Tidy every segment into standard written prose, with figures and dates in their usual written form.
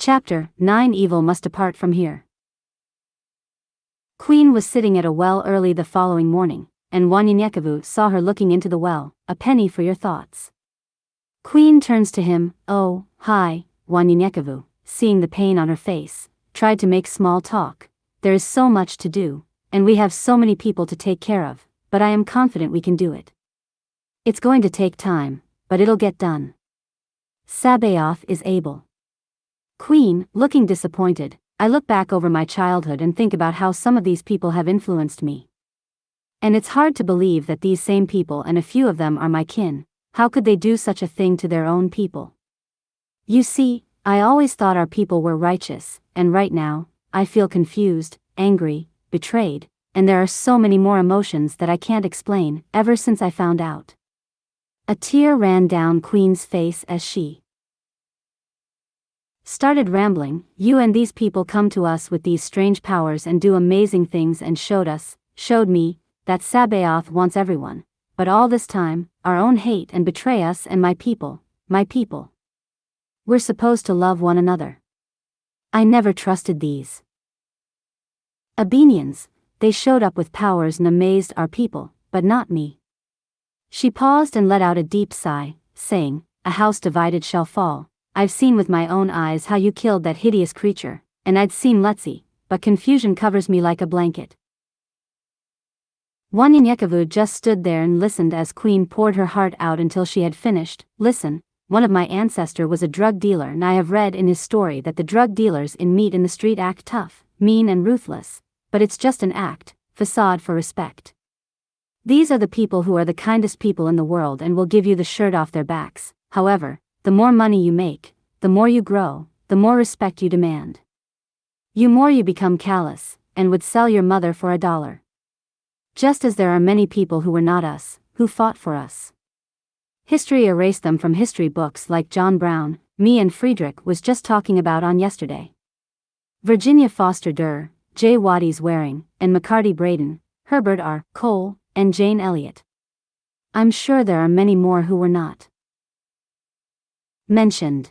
Chapter 9 Evil Must Depart From Here. Queen was sitting at a well early the following morning, and Wanyenyekevu saw her looking into the well. A penny for your thoughts. Queen turns to him. Oh, hi, Wanyenyekevu, seeing the pain on her face, tried to make small talk. There is so much to do, and we have so many people to take care of, but I am confident we can do it. It's going to take time, but it'll get done. Sabaoth is able. Queen, looking disappointed, I look back over my childhood and think about how some of these people have influenced me. And it's hard to believe that these same people, and a few of them are my kin, how could they do such a thing to their own people? You see, I always thought our people were righteous, and right now, I feel confused, angry, betrayed, and there are so many more emotions that I can't explain, ever since I found out. A tear ran down Queen's face as she started rambling. You and these people come to us with these strange powers and do amazing things and showed me, that Sabaoth wants everyone, but all this time, our own hate and betray us and my people. We're supposed to love one another. I never trusted these Abenians. They showed up with powers and amazed our people, but not me. She paused and let out a deep sigh, saying, a house divided shall fall. I've seen with my own eyes how you killed that hideous creature, and I'd seen Letzi, but confusion covers me like a blanket. Wanyenyekevu just stood there and listened as Queen poured her heart out until she had finished. Listen, one of my ancestor was a drug dealer, and I have read in his story that the drug dealers in meat in the street act tough, mean and ruthless, but it's just an act, facade for respect. These are the people who are the kindest people in the world and will give you the shirt off their backs. However, the more money you make, the more you grow, the more respect you demand. You become callous, and would sell your mother for $1. Just as there are many people who were not us, who fought for us. History erased them from history books like John Brown, me and Friedrich was just talking about on yesterday. Virginia Foster Durr, J. Waddy's Waring, and McCarty Braden, Herbert R. Cole, and Jane Elliott. I'm sure there are many more who were not mentioned.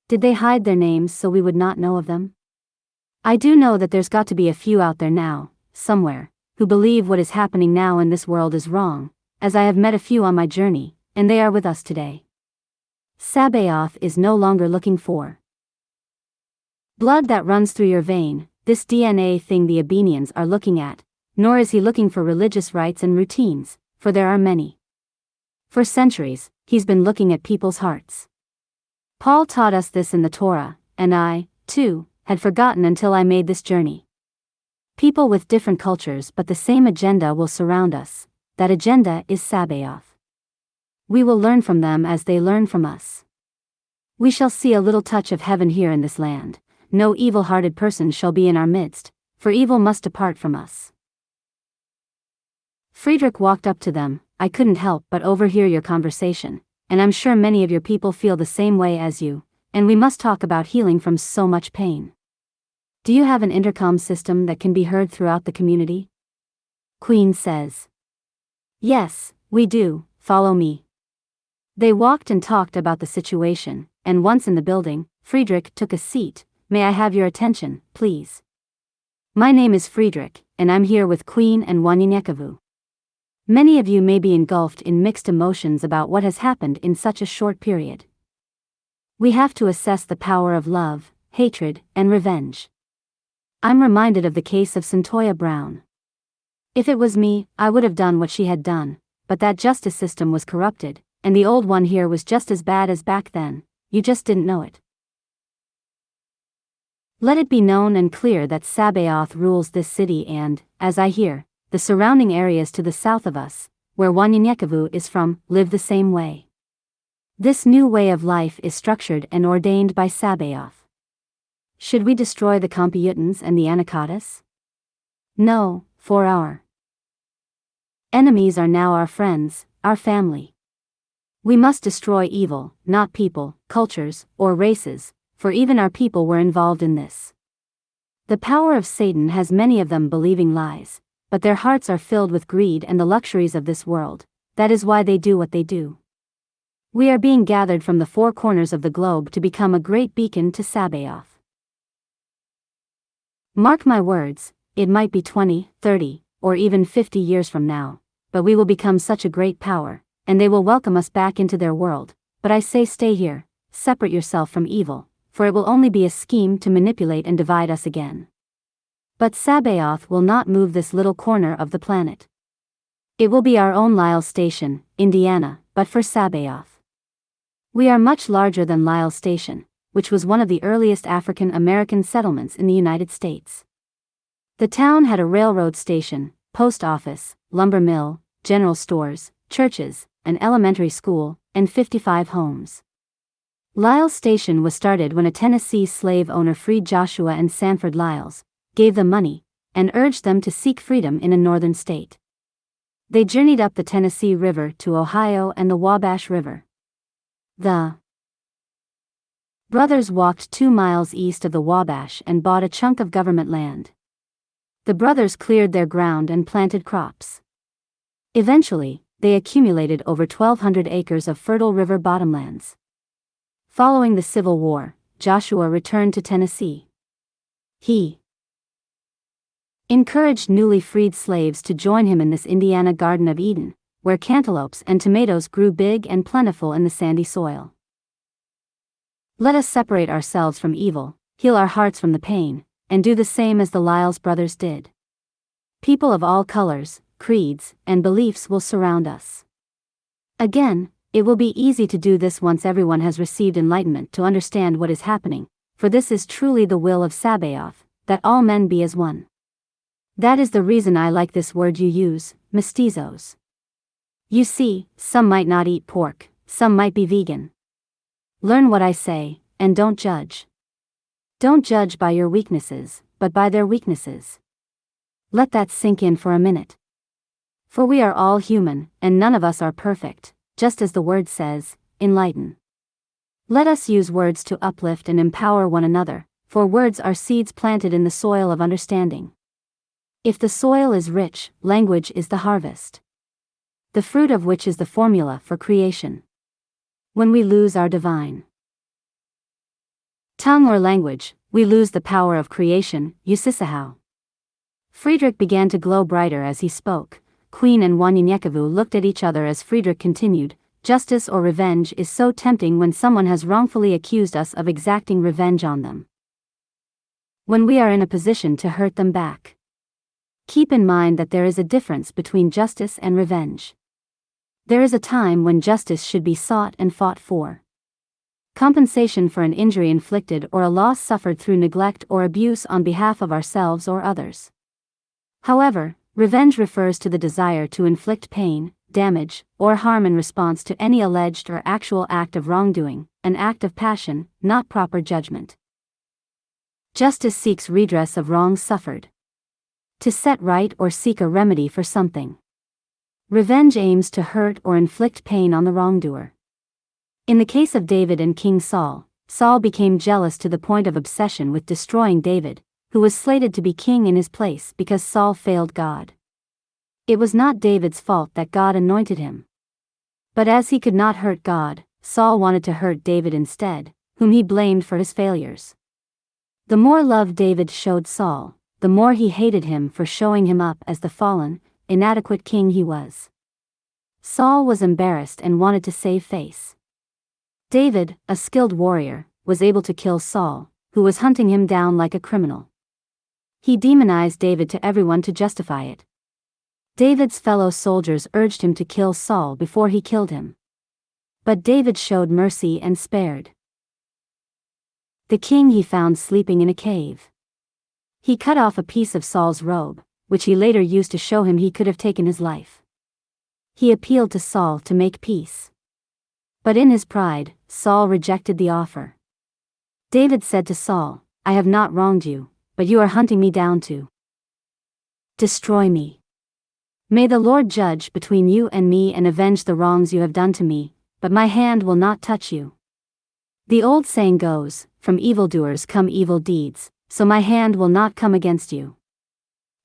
Did they hide their names so we would not know of them? I do know that there's got to be a few out there now, somewhere, who believe what is happening now in this world is wrong, as I have met a few on my journey, and they are with us today. Sabaoth is no longer looking for blood that runs through your vein, this DNA thing the Abenians are looking at, nor is he looking for religious rites and routines, for there are many. For centuries, he's been looking at people's hearts. Paul taught us this in the Torah, and I, too, had forgotten until I made this journey. People with different cultures but the same agenda will surround us. That agenda is Sabaoth. We will learn from them as they learn from us. We shall see a little touch of heaven here in this land. No evil-hearted person shall be in our midst, for evil must depart from us. Friedrich walked up to them. I couldn't help but overhear your conversation, and I'm sure many of your people feel the same way as you, and we must talk about healing from so much pain. Do you have an intercom system that can be heard throughout the community? Queen says. Yes, we do, follow me. They walked and talked about the situation, and once in the building, Friedrich took a seat. May I have your attention, please? My name is Friedrich, and I'm here with Queen and Wanyenyekevu. Many of you may be engulfed in mixed emotions about what has happened in such a short period. We have to assess the power of love, hatred, and revenge. I'm reminded of the case of Cyntoia Brown. If it was me, I would have done what she had done, but that justice system was corrupted, and the old one here was just as bad as back then. You just didn't know it. Let it be known and clear that Sabaoth rules this city and, as I hear, the surrounding areas to the south of us, where Wanyenyekevu is from, live the same way. This new way of life is structured and ordained by Sabaoth. Should we destroy the Computans and the Anacotis? No, for our enemies are now our friends, our family. We must destroy evil, not people, cultures, or races, for even our people were involved in this. The power of Satan has many of them believing lies, but their hearts are filled with greed and the luxuries of this world. That is why they do what they do. We are being gathered from the four corners of the globe to become a great beacon to Sabaoth. Mark my words, it might be 20, 30, or even 50 years from now, but we will become such a great power, and they will welcome us back into their world. But I say stay here, separate yourself from evil, for it will only be a scheme to manipulate and divide us again. But Sabaoth will not move this little corner of the planet. It will be our own Lyle's Station, Indiana, but for Sabaoth. We are much larger than Lyle's Station, which was one of the earliest African American settlements in the United States. The town had a railroad station, post office, lumber mill, general stores, churches, an elementary school, and 55 homes. Lyle's Station was started when a Tennessee slave owner freed Joshua and Sanford Lyles, gave them money, and urged them to seek freedom in a northern state. They journeyed up the Tennessee River to Ohio and the Wabash River. The brothers walked 2 miles east of the Wabash and bought a chunk of government land. The brothers cleared their ground and planted crops. Eventually, they accumulated over 1,200 acres of fertile river bottomlands. Following the Civil War, Joshua returned to Tennessee. He encouraged newly freed slaves to join him in this Indiana Garden of Eden, where cantaloupes and tomatoes grew big and plentiful in the sandy soil. Let us separate ourselves from evil, heal our hearts from the pain, and do the same as the Lyles brothers did. People of all colors, creeds, and beliefs will surround us. Again, it will be easy to do this once everyone has received enlightenment to understand what is happening, for this is truly the will of Sabaoth, that all men be as one. That is the reason I like this word you use, mestizos. You see, some might not eat pork, some might be vegan. Learn what I say, and don't judge. Don't judge by your weaknesses, but by their weaknesses. Let that sink in for a minute. For we are all human, and none of us are perfect, just as the word says, enlighten. Let us use words to uplift and empower one another, for words are seeds planted in the soil of understanding. If the soil is rich, language is the harvest. The fruit of which is the formula for creation. When we lose our divine tongue or language, we lose the power of creation, Yusisahau. Friedrich began to glow brighter as he spoke. Queen and Wanyenyekevu looked at each other as Friedrich continued, justice or revenge is so tempting when someone has wrongfully accused us of exacting revenge on them. When we are in a position to hurt them back. Keep in mind that there is a difference between justice and revenge. There is a time when justice should be sought and fought for. Compensation for an injury inflicted or a loss suffered through neglect or abuse on behalf of ourselves or others. However, revenge refers to the desire to inflict pain, damage, or harm in response to any alleged or actual act of wrongdoing, an act of passion, not proper judgment. Justice seeks redress of wrongs suffered. To set right or seek a remedy for something. Revenge aims to hurt or inflict pain on the wrongdoer. In the case of David and King Saul, Saul became jealous to the point of obsession with destroying David, who was slated to be king in his place because Saul failed God. It was not David's fault that God anointed him. But as he could not hurt God, Saul wanted to hurt David instead, whom he blamed for his failures. The more love David showed Saul, the more he hated him for showing him up as the fallen, inadequate king he was. Saul was embarrassed and wanted to save face. David, a skilled warrior, was able to kill Saul, who was hunting him down like a criminal. He demonized David to everyone to justify it. David's fellow soldiers urged him to kill Saul before he killed him. But David showed mercy and spared the king he found sleeping in a cave. He cut off a piece of Saul's robe, which he later used to show him he could have taken his life. He appealed to Saul to make peace. But in his pride, Saul rejected the offer. David said to Saul, I have not wronged you, but you are hunting me down to destroy me. May the Lord judge between you and me and avenge the wrongs you have done to me, but my hand will not touch you. The old saying goes, from evildoers come evil deeds, so my hand will not come against you.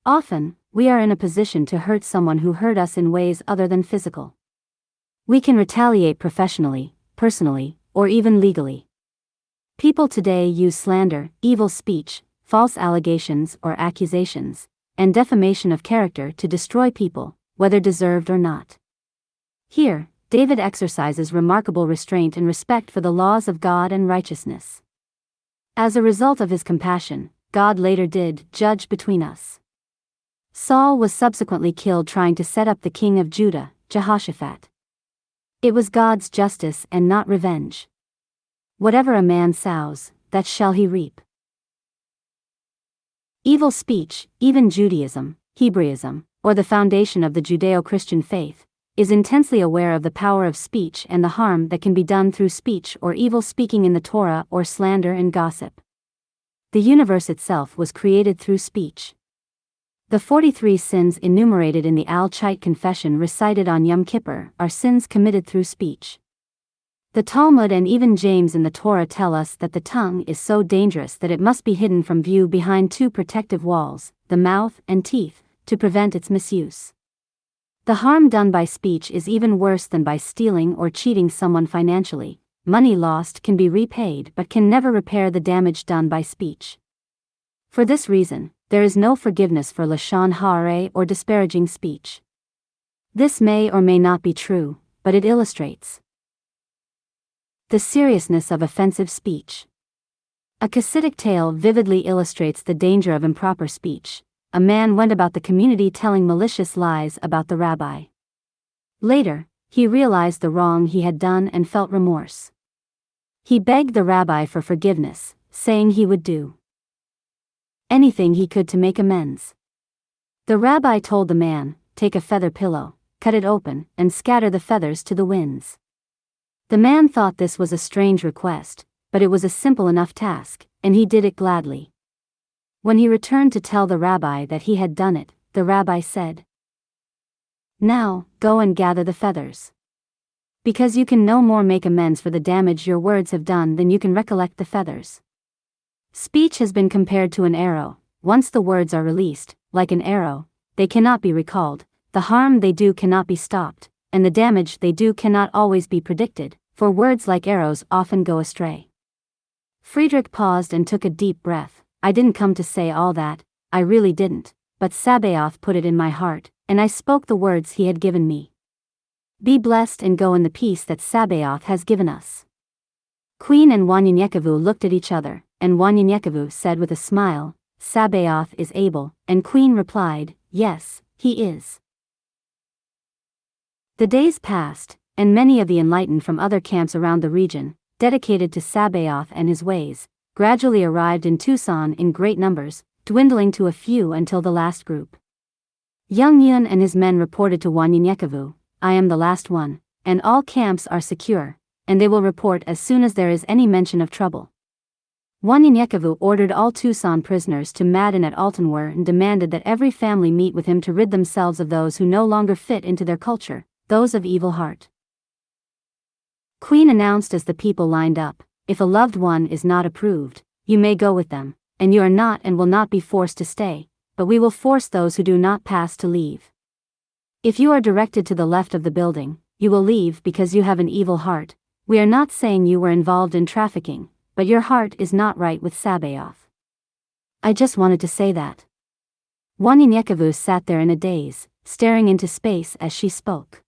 Often, we are in a position to hurt someone who hurt us in ways other than physical. We can retaliate professionally, personally, or even legally. People today use slander, evil speech, false allegations or accusations, and defamation of character to destroy people, whether deserved or not. Here, David exercises remarkable restraint and respect for the laws of God and righteousness. As a result of his compassion, God later did judge between us. Saul was subsequently killed trying to set up the king of Judah, Jehoshaphat. It was God's justice and not revenge. Whatever a man sows, that shall he reap. Evil speech, even Judaism, Hebraism, or the foundation of the Judeo-Christian faith, is intensely aware of the power of speech and the harm that can be done through speech or evil speaking in the Torah or slander and gossip. The universe itself was created through speech. The 43 sins enumerated in the Al-Chait confession recited on Yom Kippur are sins committed through speech. The Talmud and even James in the Torah tell us that the tongue is so dangerous that it must be hidden from view behind two protective walls, the mouth and teeth, to prevent its misuse. The harm done by speech is even worse than by stealing or cheating someone financially. Money lost can be repaid but can never repair the damage done by speech. For this reason, there is no forgiveness for lashon hara or disparaging speech. This may or may not be true, but it illustrates the seriousness of offensive speech. A Hasidic tale vividly illustrates the danger of improper speech. A man went about the community telling malicious lies about the rabbi. Later, he realized the wrong he had done and felt remorse. He begged the rabbi for forgiveness, saying he would do anything he could to make amends. The rabbi told the man, "Take a feather pillow, cut it open, and scatter the feathers to the winds." The man thought this was a strange request, but it was a simple enough task, and he did it gladly. When he returned to tell the rabbi that he had done it, the rabbi said, "Now, go and gather the feathers. Because you can no more make amends for the damage your words have done than you can recollect the feathers." Speech has been compared to an arrow. Once the words are released, like an arrow, they cannot be recalled, the harm they do cannot be stopped, and the damage they do cannot always be predicted, for words like arrows often go astray. Friedrich paused and took a deep breath. "I didn't come to say all that, I really didn't, but Sabaoth put it in my heart, and I spoke the words he had given me. Be blessed and go in the peace that Sabaoth has given us." Queen and Wanyenyekevu looked at each other, and Wanyenyekevu said with a smile, "Sabaoth is able," and Queen replied, "Yes, he is." The days passed, and many of the enlightened from other camps around the region, dedicated to Sabaoth and his ways, gradually arrived in Tucson in great numbers, dwindling to a few until the last group. Young Yun and his men reported to Wanyenyekevu, "I am the last one, and all camps are secure, and they will report as soon as there is any mention of trouble." Wanyenyekevu ordered all Tucson prisoners to Madden at Altenwer and demanded that every family meet with him to rid themselves of those who no longer fit into their culture, those of evil heart. Queen announced as the people lined up, "If a loved one is not approved, you may go with them, and you are not and will not be forced to stay, but we will force those who do not pass to leave. If you are directed to the left of the building, you will leave because you have an evil heart. We are not saying you were involved in trafficking, but your heart is not right with Sabaoth." I just wanted to say that. Wanyenyekevu sat there in a daze, staring into space as she spoke.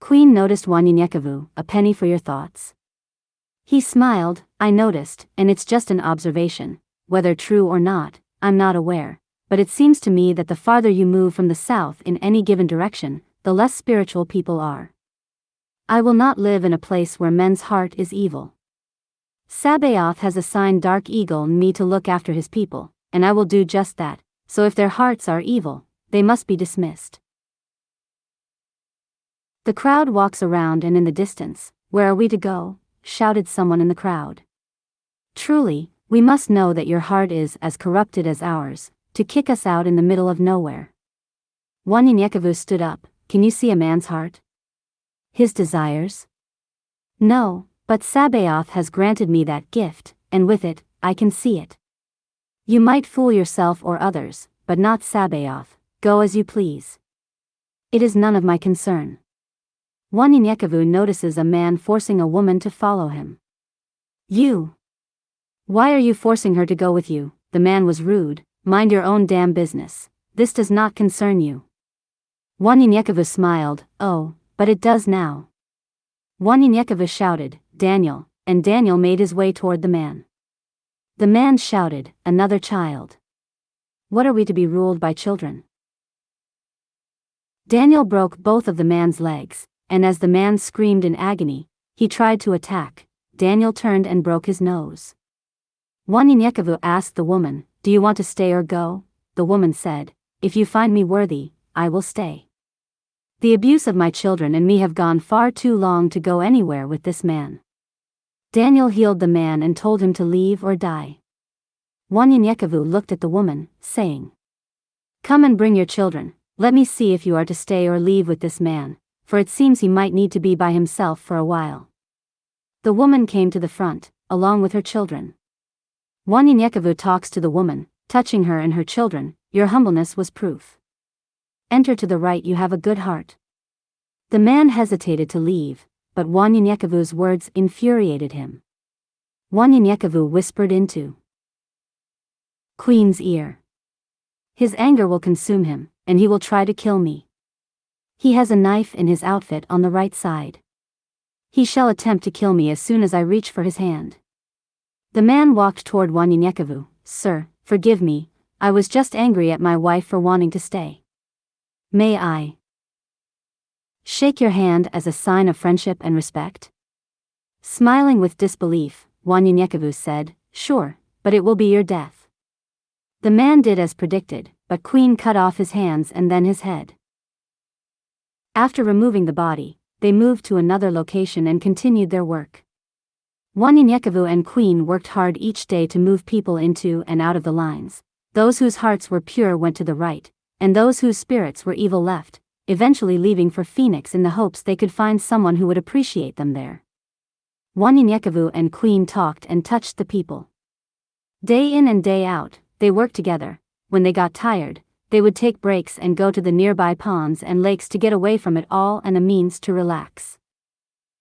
Queen noticed Wanyenyekevu, "A penny for your thoughts?" He smiled, "I noticed, and it's just an observation, whether true or not, I'm not aware, but it seems to me that the farther you move from the south in any given direction, the less spiritual people are. I will not live in a place where men's heart is evil. Sabaoth has assigned Dark Eagle and me to look after his people, and I will do just that, so if their hearts are evil, they must be dismissed." The crowd walks around and in the distance, "Where are we to go?" shouted someone in the crowd. "Truly, we must know that your heart is as corrupted as ours, to kick us out in the middle of nowhere." Wanyenyekevu stood up, "Can you see a man's heart? His desires? No, but Sabaoth has granted me that gift, and with it, I can see it. You might fool yourself or others, but not Sabaoth. Go as you please. It is none of my concern." Wanyenyekevu notices a man forcing a woman to follow him. You! Why are you forcing her to go with you? The man was rude. Mind your own damn business. This does not concern you. Wanyenyekevu smiled. Oh, but it does now. Wanyenyekevu shouted, Daniel, and Daniel made his way toward the man. The man shouted, another child. What are we to be ruled by children? Daniel broke both of the man's legs, and as the man screamed in agony, he tried to attack. Daniel turned and broke his nose. Wanyenyekevu asked the woman, do you want to stay or go? The woman said, if you find me worthy, I will stay. The abuse of my children and me have gone far too long to go anywhere with this man. Daniel healed the man and told him to leave or die. Wanyenyekevu looked at the woman, saying, come and bring your children, let me see if you are to stay or leave with this man, for it seems he might need to be by himself for a while. The woman came to the front, along with her children. Wanyenyekevu talks to the woman, touching her and her children, your humbleness was proof. Enter to the right, you have a good heart. The man hesitated to leave, but Wanyenyekevu's words infuriated him. Wanyenyekevu whispered into Queen's ear. His anger will consume him, and he will try to kill me. He has a knife in his outfit on the right side. He shall attempt to kill me as soon as I reach for his hand. The man walked toward Wanyenyekevu. Sir, forgive me, I was just angry at my wife for wanting to stay. May I shake your hand as a sign of friendship and respect? Smiling with disbelief, Wanyenyekevu said, sure, but it will be your death. The man did as predicted, but Queen cut off his hands and then his head. After removing the body, they moved to another location and continued their work. Wanyenyekevu and Queen worked hard each day to move people into and out of the lines. Those whose hearts were pure went to the right, and those whose spirits were evil left, eventually leaving for Phoenix in the hopes they could find someone who would appreciate them there. Wanyenyekevu and Queen talked and touched the people. Day in and day out, they worked together. When they got tired, they would take breaks and go to the nearby ponds and lakes to get away from it all and a means to relax.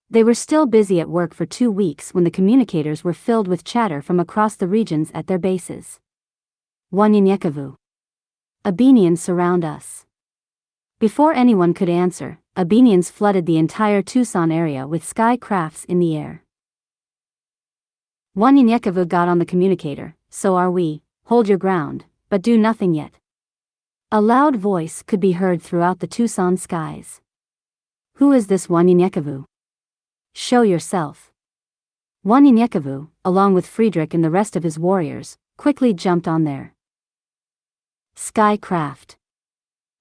They were still busy at work for 2 weeks when the communicators were filled with chatter from across the regions at their bases. Wanyenyekevu. Abenians surround us. Before anyone could answer, Abenians flooded the entire Tucson area with sky crafts in the air. Wanyenyekevu got on the communicator, so are we, hold your ground, but do nothing yet. A loud voice could be heard throughout the Tucson skies. Who is this Wanyenyekevu? Show yourself. Wanyenyekevu, along with Friedrich and the rest of his warriors, quickly jumped on their skycraft.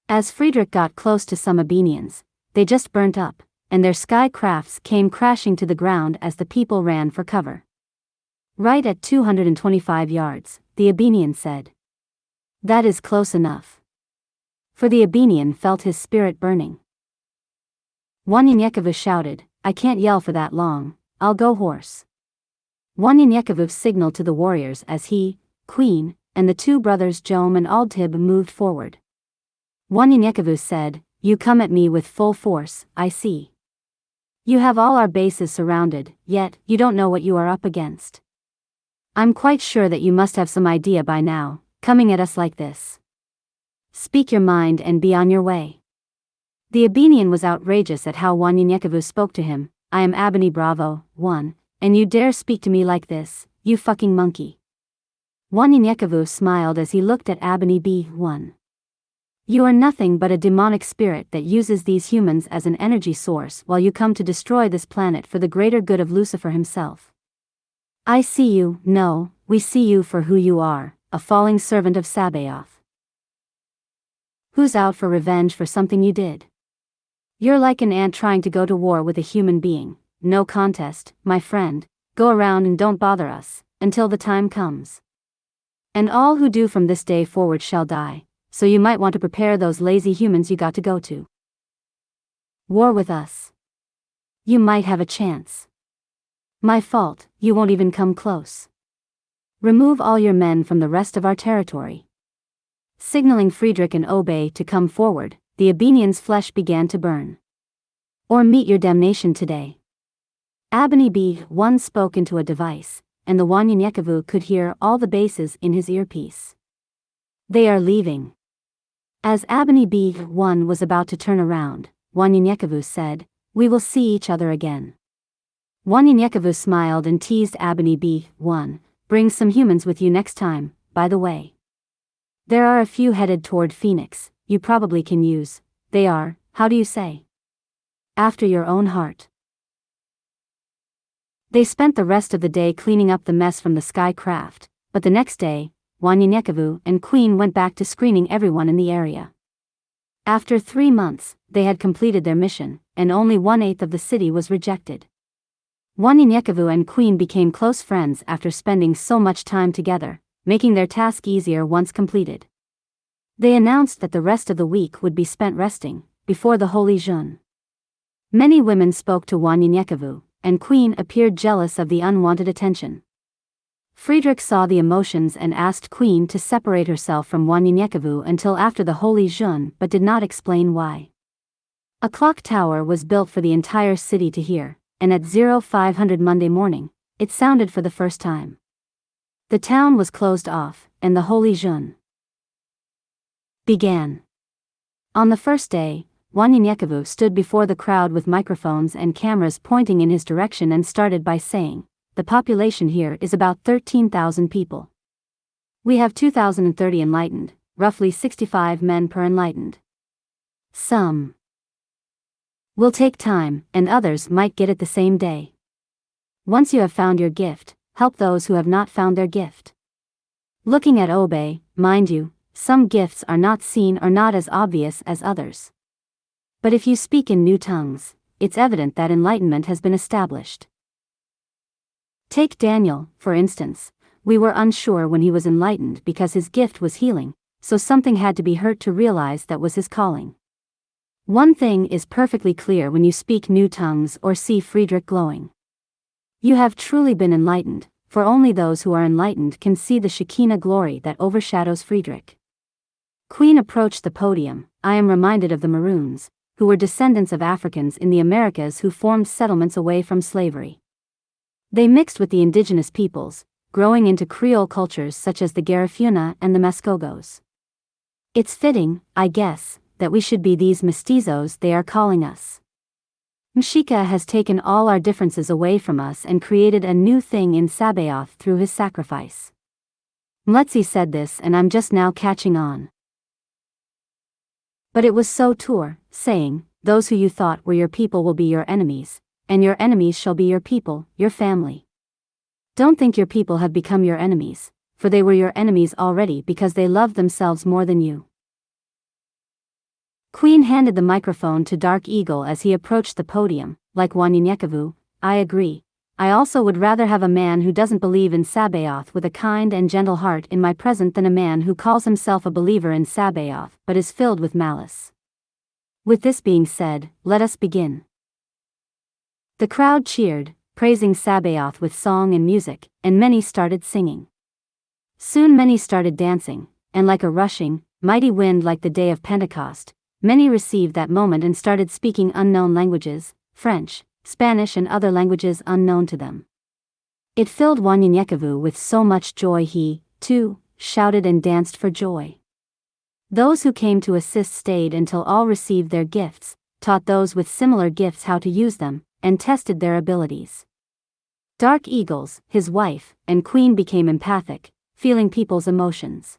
As Friedrich got close to some Abenians, they just burnt up, and their skycrafts came crashing to the ground as the people ran for cover. Right at 225 yards, the Abenian said. That is close enough. For the Abenian felt his spirit burning. Wanyenyekevu shouted, I can't yell for that long, I'll go horse. Wanyenyekevu signaled to the warriors as he, Queen, and the two brothers Jom and Aldtib moved forward. Wanyenyekevu said, you come at me with full force, I see. You have all our bases surrounded, yet you don't know what you are up against. I'm quite sure that you must have some idea by now, coming at us like this. Speak your mind and be on your way. The Abenian was outrageous at how Wanyenyekevu spoke to him. I am Abeni Bravo, 1, and you dare speak to me like this, you fucking monkey. Wanyenyekevu smiled as he looked at Abeni B1. You are nothing but a demonic spirit that uses these humans as an energy source while you come to destroy this planet for the greater good of Lucifer himself. I see you, no, we see you for who you are, a falling servant of Sabaoth. Who's out for revenge for something you did? You're like an ant trying to go to war with a human being. No contest, my friend, go around and don't bother us, until the time comes. And all who do from this day forward shall die, so you might want to prepare those lazy humans you got to go to war with us. You might have a chance. My fault, you won't even come close. Remove all your men from the rest of our territory. Signaling Friedrich and Obey to come forward, the Abenian's flesh began to burn. or meet your damnation today. Abani BL9 spoke into a device, and the Wanyenyekevu could hear all the basses in his earpiece. They are leaving. As Abani BL9 was about to turn around, Wanyenyekevu said, "We will see each other again." Wanyenyekevu smiled and teased Abani BL9, "Bring some humans with you next time, by the way. There are a few headed toward Phoenix, you probably can use. They are, how do you say? After your own heart." They spent the rest of the day cleaning up the mess from the sky craft, but the next day, Wanyenyekevu and Queen went back to screening everyone in the area. After 3 months, they had completed their mission, and only 1/8 of the city was rejected. Wanyenyekevu and Queen became close friends after spending so much time together, making their task easier once completed. They announced that the rest of the week would be spent resting, before the Holy June. Many women spoke to Wanyenyekevu, and Queen appeared jealous of the unwanted attention. Friedrich saw the emotions and asked Queen to separate herself from Wanyenyekevu until after the Holy June but did not explain why. A clock tower was built for the entire city to hear, and at 0500 Monday morning, it sounded for the first time. The town was closed off, and the Holy June began. On the first day, Wanyenyekevu stood before the crowd with microphones and cameras pointing in his direction and started by saying, "The population here is about 13,000 people. We have 2,030 enlightened, roughly 65 men per enlightened. Some will take time, and others might get it the same day. Once you have found your gift, help those who have not found their gift." Looking at Obe, mind you, some gifts are not seen or not as obvious as others. But if you speak in new tongues, it's evident that enlightenment has been established. Take Daniel, for instance. We were unsure when he was enlightened because his gift was healing, so something had to be hurt to realize that was his calling. One thing is perfectly clear when you speak new tongues or see Friedrich glowing. You have truly been enlightened, for only those who are enlightened can see the Shekinah glory that overshadows Friedrich. Queen approached the podium. I am reminded of the Maroons, who were descendants of Africans in the Americas who formed settlements away from slavery. They mixed with the indigenous peoples, growing into Creole cultures such as the Garifuna and the Muskogos. It's fitting, I guess, that we should be these mestizos they are calling us. Mshika has taken all our differences away from us and created a new thing in Sabaoth through his sacrifice. Mletsi said this and I'm just now catching on. But it was so Tur, saying, "Those who you thought were your people will be your enemies, and your enemies shall be your people, your family." Don't think your people have become your enemies, for they were your enemies already because they loved themselves more than you. Queen handed the microphone to Dark Eagle as he approached the podium. Like Wanyenyekevu, I agree. I also would rather have a man who doesn't believe in Sabaoth with a kind and gentle heart in my presence than a man who calls himself a believer in Sabaoth but is filled with malice. With this being said, let us begin. The crowd cheered, praising Sabaoth with song and music, and many started singing. Soon many started dancing, and like a rushing, mighty wind like the day of Pentecost, many received that moment and started speaking unknown languages, French, Spanish and other languages unknown to them. It filled Wanyenyekevu with so much joy he, too, shouted and danced for joy. Those who came to assist stayed until all received their gifts, taught those with similar gifts how to use them, and tested their abilities. Dark Eagles, his wife, and Queen became empathic, feeling people's emotions.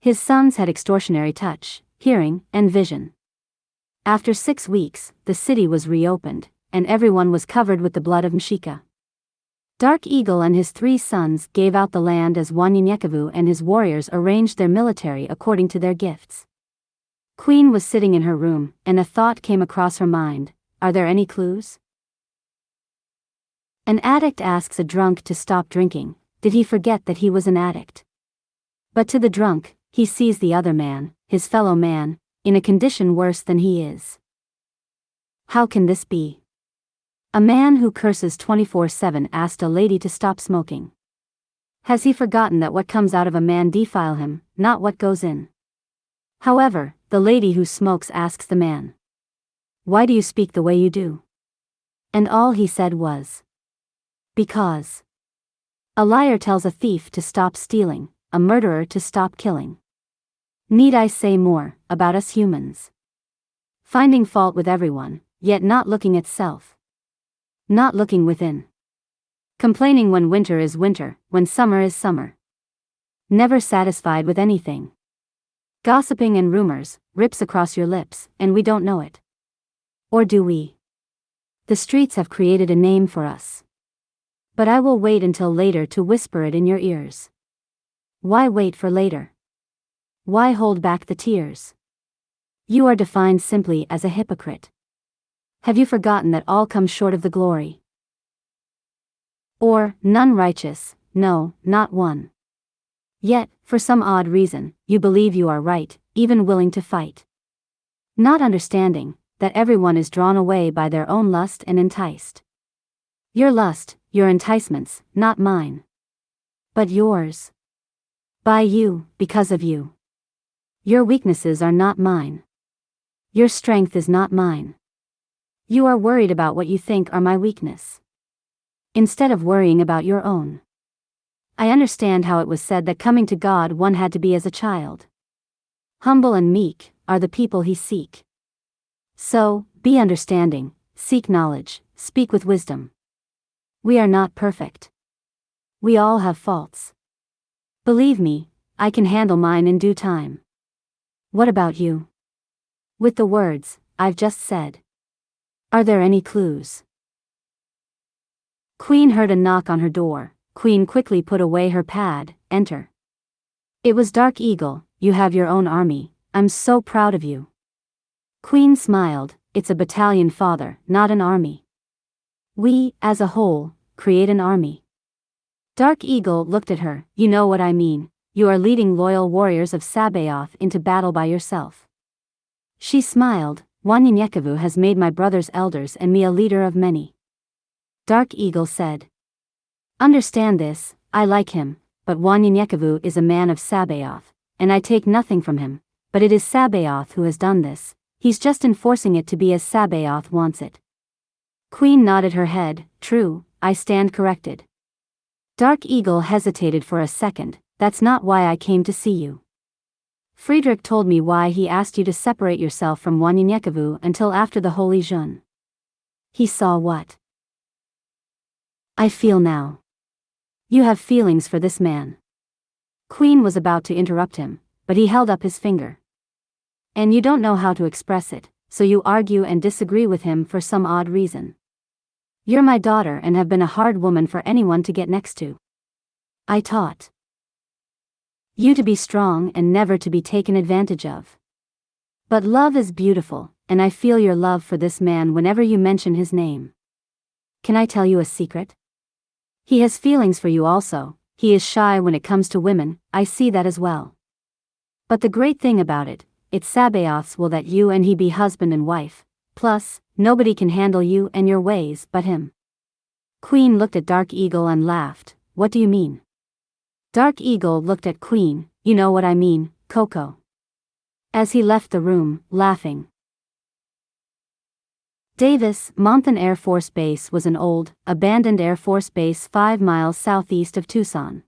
His sons had extraordinary touch, hearing, and vision. After 6 weeks, the city was reopened, and everyone was covered with the blood of Mshika. Dark Eagle and his 3 sons gave out the land as Wanyenyekevu and his warriors arranged their military according to their gifts. Queen was sitting in her room, and a thought came across her mind. Are there any clues? An addict asks a drunk to stop drinking. Did he forget that he was an addict? But to the drunk, he sees the other man, his fellow man, in a condition worse than he is. How can this be? A man who curses 24/7 asked a lady to stop smoking. Has he forgotten that what comes out of a man defile him, not what goes in? However, the lady who smokes asks the man, why do you speak the way you do? And all he said was, because. A liar tells a thief to stop stealing, a murderer to stop killing. Need I say more about us humans? Finding fault with everyone, yet not looking at self. Not looking within. Complaining when winter is winter, when summer is summer. Never satisfied with anything. Gossiping and rumors, rips across your lips, and we don't know it. Or do we? The streets have created a name for us. But I will wait until later to whisper it in your ears. Why wait for later? Why hold back the tears? You are defined simply as a hypocrite. Have you forgotten that all comes short of the glory? Or, none righteous, no, not one. Yet, for some odd reason, you believe you are right, even willing to fight. Not understanding that everyone is drawn away by their own lust and enticed. Your lust, your enticements, not mine. But yours. By you, because of you. Your weaknesses are not mine. Your strength is not mine. You are worried about what you think are my weakness, instead of worrying about your own. I understand how it was said that coming to God one had to be as a child. Humble and meek are the people he seek. So, be understanding, seek knowledge, speak with wisdom. We are not perfect. We all have faults. Believe me, I can handle mine in due time. What about you? With the words I've just said, are there any clues? Queen heard a knock on her door. Queen quickly put away her pad. Enter. It was Dark Eagle. You have your own army. I'm so proud of you. Queen smiled. It's a battalion, father, not an army. We, as a whole, create an army. Dark Eagle looked at her. You know what I mean. You are leading loyal warriors of Sabaoth into battle by yourself. She smiled. Wanyenyekevu has made my brother's elders and me a leader of many. Dark Eagle said. Understand this, I like him, but Wanyenyekevu is a man of Sabaoth, and I take nothing from him, but it is Sabaoth who has done this, he's just enforcing it to be as Sabaoth wants it. Queen nodded her head. True, I stand corrected. Dark Eagle hesitated for a second. That's not why I came to see you. Friedrich told me why he asked you to separate yourself from Wanyenyekevu until after the Holy June. He saw what I feel now. You have feelings for this man. Queen was about to interrupt him, but he held up his finger. And you don't know how to express it, so you argue and disagree with him for some odd reason. You're my daughter and have been a hard woman for anyone to get next to. I taught you to be strong and never to be taken advantage of. But love is beautiful, and I feel your love for this man whenever you mention his name. Can I tell you a secret? He has feelings for you also. He is shy when it comes to women, I see that as well. But the great thing about it, it's Sabaoth's will that you and he be husband and wife, plus, nobody can handle you and your ways but him. Queen looked at Dark Eagle and laughed. What do you mean? Dark Eagle looked at Queen. You know what I mean, Coco. As he left the room, laughing. Davis Monthan Air Force Base was an old, abandoned Air Force base 5 miles southeast of Tucson.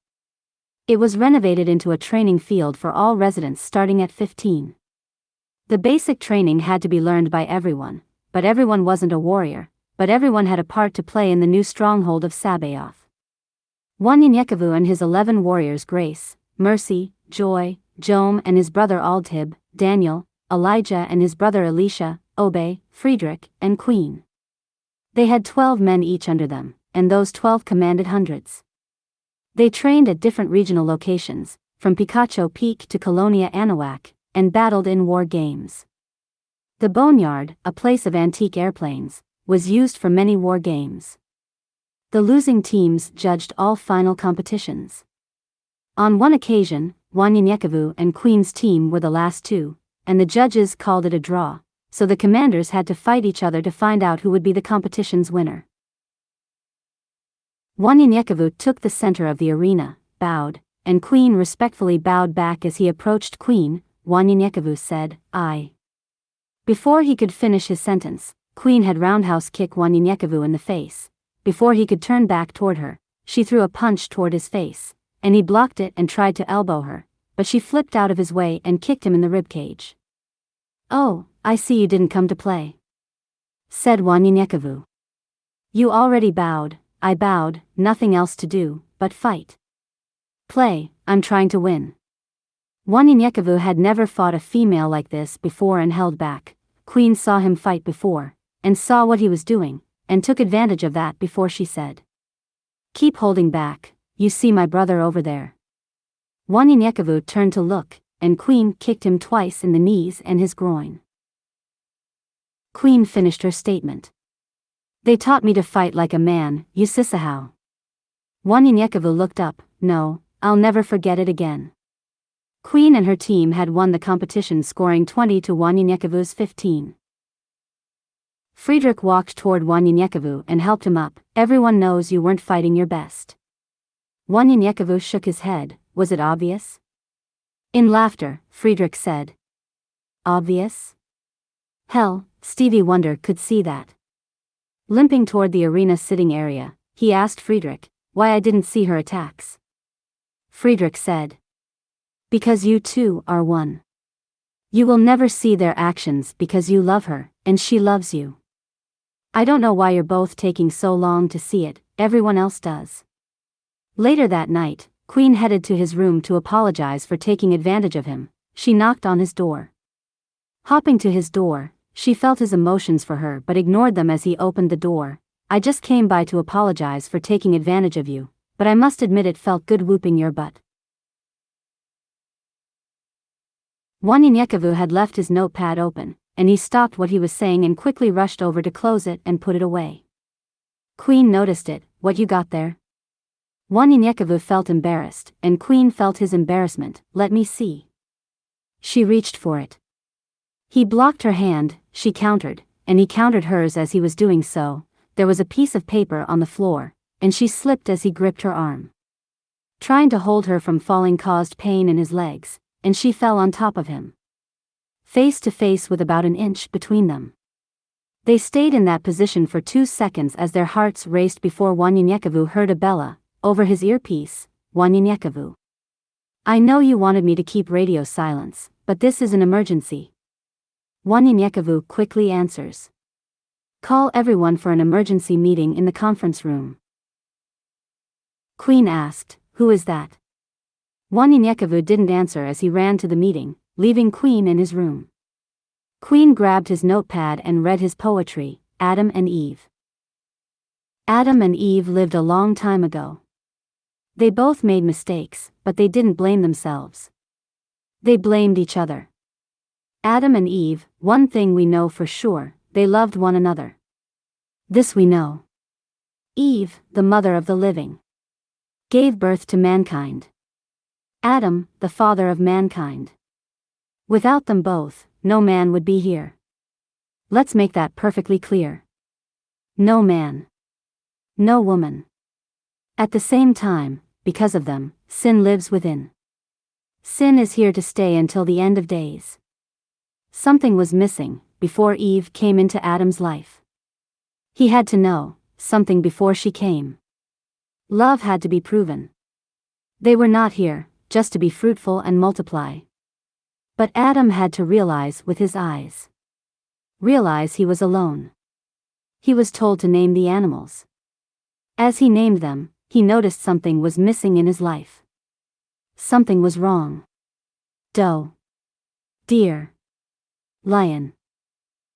It was renovated into a training field for all residents starting at 15. The basic training had to be learned by everyone, but everyone wasn't a warrior, but everyone had a part to play in the new stronghold of Sabaoth. Wanyenyekevu and his 11 warriors Grace, Mercy, Joy, Jome and his brother Aldhib, Daniel, Elijah and his brother Elisha, Obey, Friedrich, and Queen. They had 12 men each under them, and those 12 commanded hundreds. They trained at different regional locations, from Picacho Peak to Colonia Anahuac, and battled in war games. The Boneyard, a place of antique airplanes, was used for many war games. The losing teams judged all final competitions. On one occasion, Wanyenyekevu and Queen's team were the last two, and the judges called it a draw, so the commanders had to fight each other to find out who would be the competition's winner. Wanyenyekevu took the center of the arena, bowed, and Queen respectfully bowed back as he approached Queen. Wanyenyekevu said, I Before he could finish his sentence, Queen had roundhouse kicked Wanyenyekevu in the face. Before he could turn back toward her, she threw a punch toward his face, and he blocked it and tried to elbow her, but she flipped out of his way and kicked him in the ribcage. "Oh, I see you didn't come to play," said Wanyenyekevu. "You already bowed." "I bowed, nothing else to do but fight." "Play, I'm trying to win." Wanyenyekevu had never fought a female like this before and held back. Queen saw him fight before, and saw what he was doing, and took advantage of that before she said, "Keep holding back, you see my brother over there." Wanyenyekevu turned to look, and Queen kicked him twice in the knees and his groin. Queen finished her statement. "They taught me to fight like a man, you sisahau." Wanyenyekevu looked up. "No, I'll never forget it again." Queen and her team had won the competition, scoring 20 to Wanyenyekevu's 15. Friedrich walked toward Wanyenyekevu and helped him up. "Everyone knows you weren't fighting your best." Wanyenyekevu shook his head. "Was it obvious?" In laughter, Friedrich said, "Obvious? Hell, Stevie Wonder could see that." Limping toward the arena sitting area, he asked Friedrich why I didn't see her attacks. Friedrich said, "Because you two are one. You will never see their actions because you love her, and she loves you. I don't know why you're both taking so long to see it, everyone else does." Later that night, Queen headed to his room to apologize for taking advantage of him. She knocked on his door. Hopping to his door, she felt his emotions for her but ignored them as he opened the door. "I just came by to apologize for taking advantage of you, but I must admit it felt good whooping your butt." Wanyenyekevu had left his notepad open, and he stopped what he was saying and quickly rushed over to close it and put it away. Queen noticed it. "What you got there?" Wanyenyekevu felt embarrassed, and Queen felt his embarrassment. "Let me see." She reached for it. He blocked her hand. She countered, and he countered hers as he was doing so. There was a piece of paper on the floor, and she slipped as he gripped her arm. Trying to hold her from falling caused pain in his legs, and she fell on top of him, face to face with about an inch between them. They stayed in that position for 2 seconds as their hearts raced before Wanyenyekevu heard a bella over his earpiece. "Wanyenyekevu, I know you wanted me to keep radio silence, but this is an emergency." Wanyenyekevu quickly answers, "Call everyone for an emergency meeting in the conference room." Queen asked, "Who is that?" Wanyenyekevu didn't answer as he ran to the meeting, leaving Queen in his room. Queen grabbed his notepad and read his poetry. Adam and Eve. Adam and Eve lived a long time ago. They both made mistakes, but they didn't blame themselves. They blamed each other. Adam and Eve, one thing we know for sure, they loved one another. This we know. Eve, the mother of the living, gave birth to mankind. Adam, the father of mankind. Without them both, no man would be here. Let's make that perfectly clear. No man. No woman. At the same time, because of them, sin lives within. Sin is here to stay until the end of days. Something was missing before Eve came into Adam's life. He had to know something before she came. Love had to be proven. They were not here just to be fruitful and multiply. But Adam had to realize with his eyes. Realize he was alone. He was told to name the animals. As he named them, he noticed something was missing in his life. Something was wrong. Doe. Deer. Lion.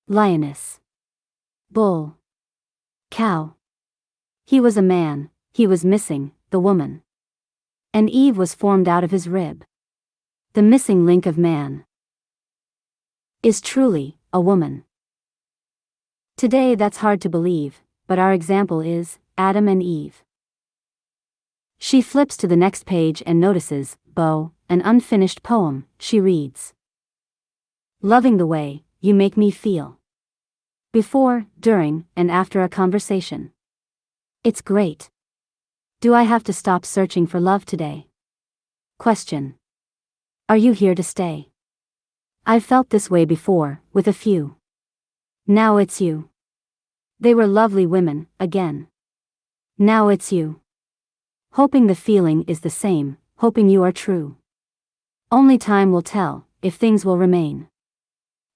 Lioness. Bull. Cow. He was a man, he was missing the woman. And Eve was formed out of his rib. The missing link of man is truly a woman. Today that's hard to believe, but our example is Adam and Eve. She flips to the next page and notices, Bo, an unfinished poem. She reads, "Loving the way you make me feel. Before, during, and after a conversation. It's great. Do I have to stop searching for love today? Question. Are you here to stay? I've felt this way before, with a few. Now it's you. They were lovely women, again. Now it's you. Hoping the feeling is the same, hoping you are true. Only time will tell, if things will remain.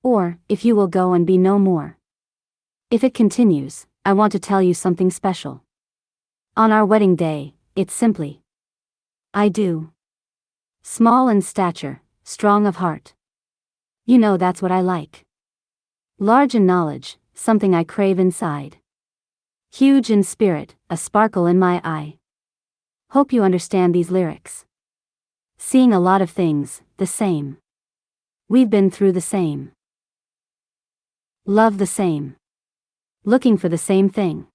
Or, if you will go and be no more. If it continues, I want to tell you something special. On our wedding day, it's simply I do. Small in stature, strong of heart. You know that's what I like. Large in knowledge, something I crave inside. Huge in spirit, a sparkle in my eye. Hope you understand these lyrics. Seeing a lot of things, the same. We've been through the same. Love the same. Looking for the same thing.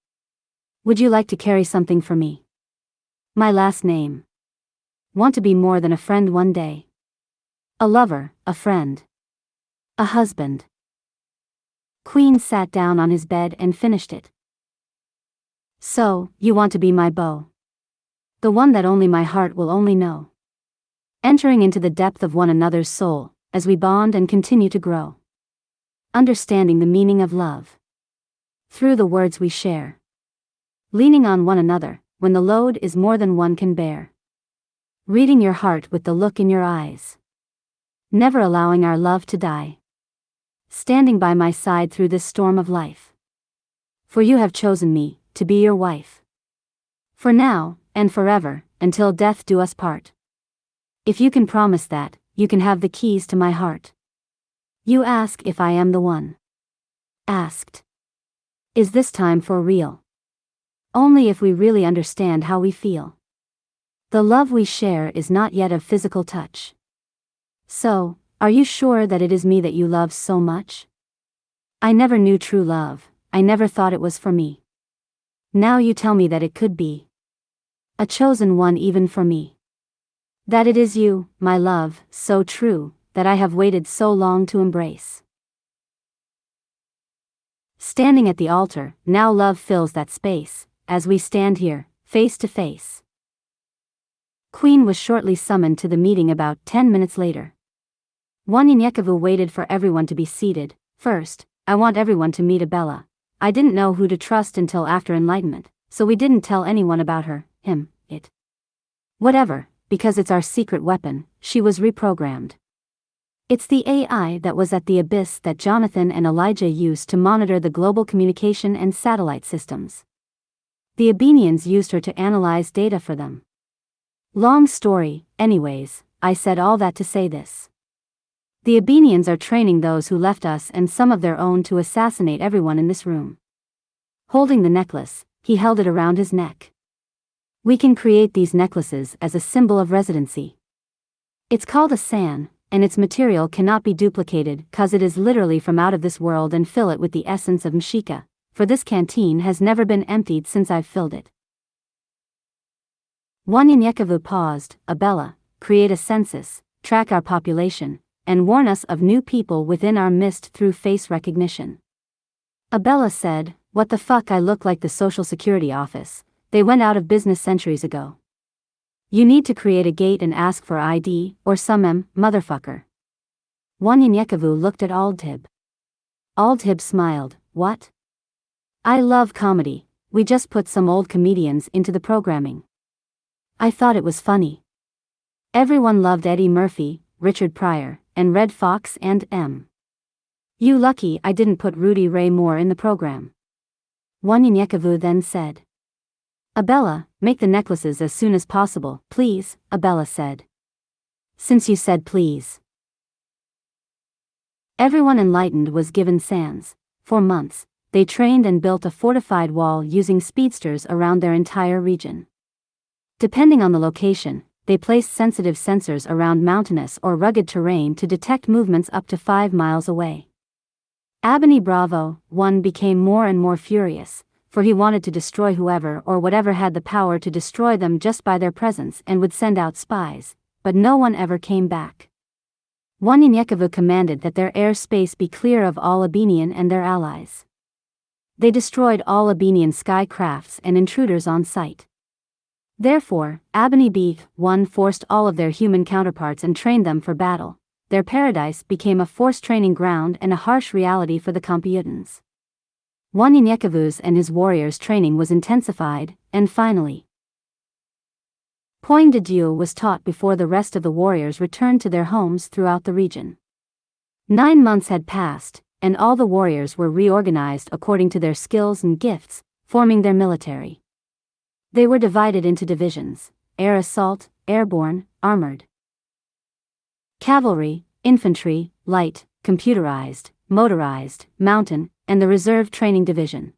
Would you like to carry something for me? My last name. Want to be more than a friend one day. A lover, a friend. A husband. Queen sat down on his bed and finished it. So, you want to be my beau. The one that only my heart will only know. Entering into the depth of one another's soul, as we bond and continue to grow. Understanding the meaning of love. Through the words we share. Leaning on one another, when the load is more than one can bear. Reading your heart with the look in your eyes. Never allowing our love to die. Standing by my side through this storm of life. For you have chosen me, to be your wife. For now, and forever, until death do us part. If you can promise that, you can have the keys to my heart. You ask if I am the one. Asked. Is this time for real? Only if we really understand how we feel. The love we share is not yet of physical touch. So, are you sure that it is me that you love so much? I never knew true love, I never thought it was for me. Now you tell me that it could be. A chosen one even for me. That it is you, my love, so true, that I have waited so long to embrace. Standing at the altar, now love fills that space, as we stand here, face to face. Queen was shortly summoned to the meeting about 10 minutes later. Wanyenyekevu waited for everyone to be seated. First, I want everyone to meet Abella. I didn't know who to trust until after enlightenment, so we didn't tell anyone about her, him, it. Whatever, because it's our secret weapon, she was reprogrammed. It's the AI that was at the abyss that Jonathan and Elijah used to monitor the global communication and satellite systems. The Abenians used her to analyze data for them. Long story, anyways, I said all that to say this. The Abenians are training those who left us and some of their own to assassinate everyone in this room. Holding the necklace, he held it around his neck. We can create these necklaces as a symbol of residency. It's called a san, and its material cannot be duplicated cause it is literally from out of this world and fill it with the essence of Mshika, for this canteen has never been emptied since I've filled it. Wanyenyekevu paused. Abella, create a census, track our population, and warn us of new people within our midst through face recognition. Abella said, what the fuck, I look like the Social Security office, they went out of business centuries ago. You need to create a gate and ask for ID, or some motherfucker. Wanyenyekevu looked at Aldhib. Aldhib smiled, what? I love comedy, we just put some old comedians into the programming. I thought it was funny. Everyone loved Eddie Murphy, Richard Pryor, and Red Fox and M. You lucky I didn't put Rudy Ray Moore in the program. Wanyenyekevu then said. Abella, make the necklaces as soon as possible, please, Abella said. Since you said please. Everyone enlightened was given sands. For months, they trained and built a fortified wall using speedsters around their entire region. Depending on the location, they placed sensitive sensors around mountainous or rugged terrain to detect movements up to 5 miles away. Abney Bravo, 1 became more and more furious, for he wanted to destroy whoever or whatever had the power to destroy them just by their presence and would send out spies, but no one ever came back. Wanyenyekevu commanded that their airspace be clear of all Abenian and their allies. They destroyed all Abenian sky crafts and intruders on sight. Therefore, Abney B1 forced all of their human counterparts and trained them for battle. Their paradise became a forced training ground and a harsh reality for the Computans. Wanyenyekevu's and his warriors' training was intensified, and finally, Point de Dieu was taught before the rest of the warriors returned to their homes throughout the region. 9 months had passed, and all the warriors were reorganized according to their skills and gifts, forming their military. They were divided into divisions: air assault, airborne, armored, cavalry, infantry, light, computerized, motorized, mountain, and the reserve training division.